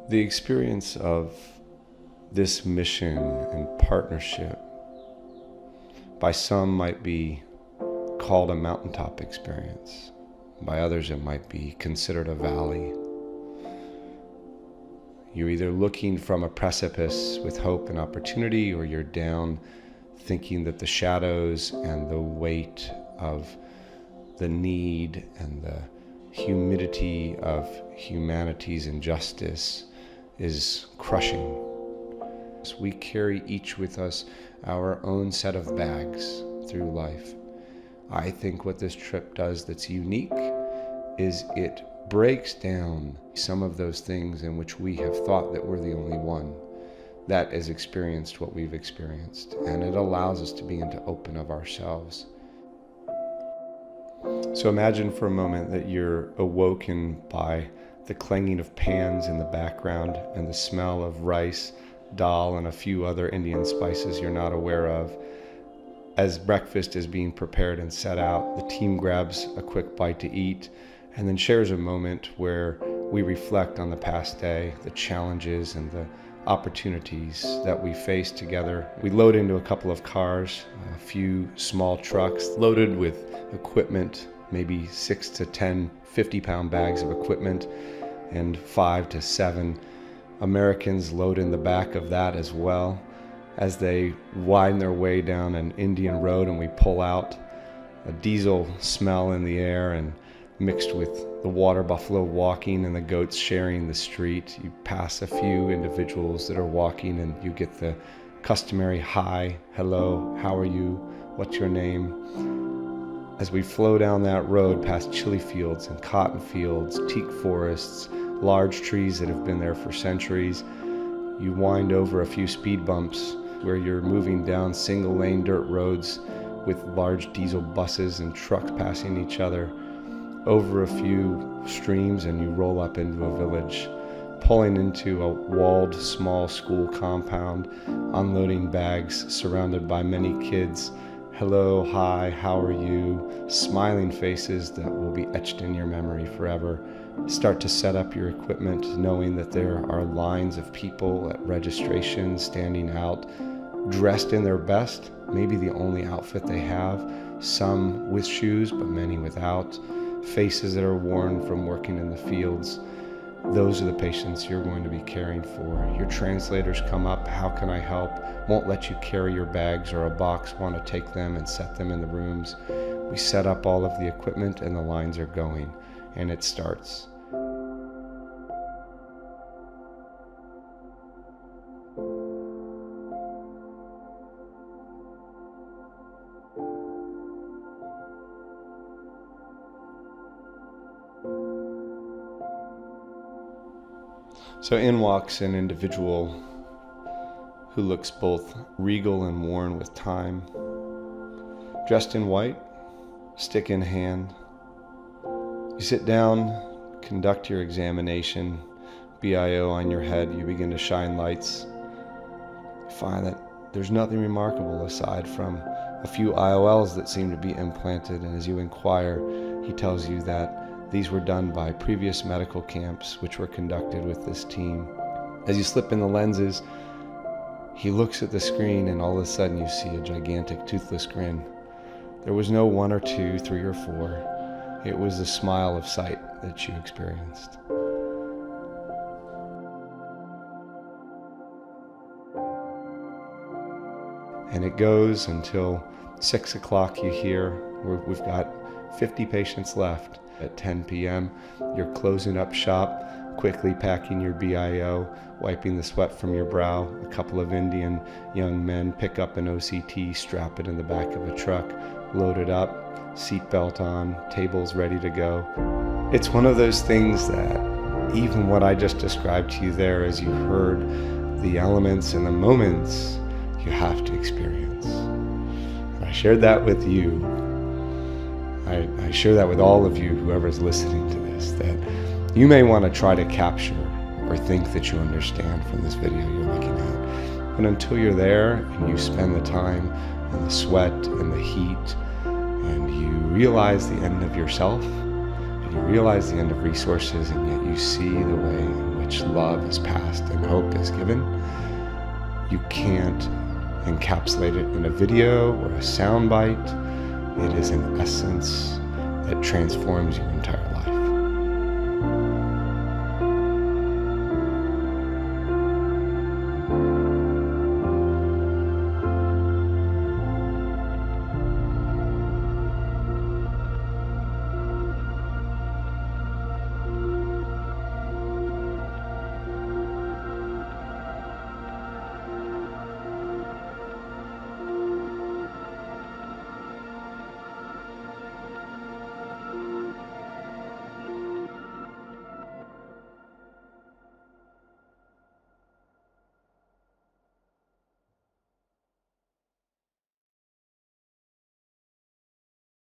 The experience of this mission and partnership by some might be called a mountaintop experience. By others it might be considered a valley. You're either looking from a precipice with hope and opportunity, or you're down thinking that the shadows and the weight of the need and the humidity of humanity's injustice is crushing. So we carry each with us our own set of bags through life. I think what this trip does that's unique is it breaks down some of those things in which we have thought that we're the only one that has experienced what we've experienced, and it allows us to begin to open of ourselves. So imagine for a moment that you're awoken by the clanging of pans in the background and the smell of rice, dal, and a few other Indian spices you're not aware of. As breakfast is being prepared and set out, the team grabs a quick bite to eat and then shares a moment where we reflect on the past day, the challenges and the opportunities that we faced together. We load into a couple of cars, a few small trucks loaded with equipment, maybe 6 to 10 50-pound bags of equipment, and 5 to 7 Americans load in the back of that as well. As they wind their way down an Indian road and we pull out, a diesel smell in the air and mixed with the water buffalo walking and the goats sharing the street. You pass a few individuals that are walking and you get the customary hi, hello, how are you, what's your name? As we flow down that road past chili fields and cotton fields, teak forests, large trees that have been there for centuries, you wind over a few speed bumps where you're moving down single lane dirt roads with large diesel buses and trucks passing each other, over a few streams, and you roll up into a village, pulling into a walled small school compound, unloading bags surrounded by many kids. Hello, hi, how are you? Smiling faces that will be etched in your memory forever. Start to set up your equipment, knowing that there are lines of people at registration standing out, dressed in their best, maybe the only outfit they have, some with shoes, but many without, faces that are worn from working in the fields. Those are the patients you're going to be caring for. Your translators come up, how can I help? Won't let you carry your bags or a box, want to take them and set them in the rooms. We set up all of the equipment and the lines are going, and it starts. So in walks an individual who looks both regal and worn with time, dressed in white, stick in hand. You sit down, conduct your examination, BIO on your head, you begin to shine lights. You find that there's nothing remarkable aside from a few IOLs that seem to be implanted, and as you inquire, he tells you that these were done by previous medical camps which were conducted with this team. As you slip in the lenses, he looks at the screen and all of a sudden you see a gigantic toothless grin. There was no 1 or 2, 3 or 4. It was the smile of sight that you experienced. And it goes until 6 o'clock. You hear, we've got 50 patients left. At 10 p.m., you're closing up shop, quickly packing your BIO, wiping the sweat from your brow. A couple of Indian young men pick up an OCT, strap it in the back of a truck, load it up, seatbelt on, tables ready to go. It's one of those things that even what I just described to you there, as you heard the elements and the moments, you have to experience. And I shared that with you. I share that with all of you, whoever's listening to this, that you may want to try to capture or think that you understand from this video you're looking at. But until you're there and you spend the time and the sweat and the heat, and you realize the end of yourself, and you realize the end of resources, and yet you see the way in which which love is passed and hope is given. You can't encapsulate it in a video or a soundbite. It is an essence that transforms you entirely.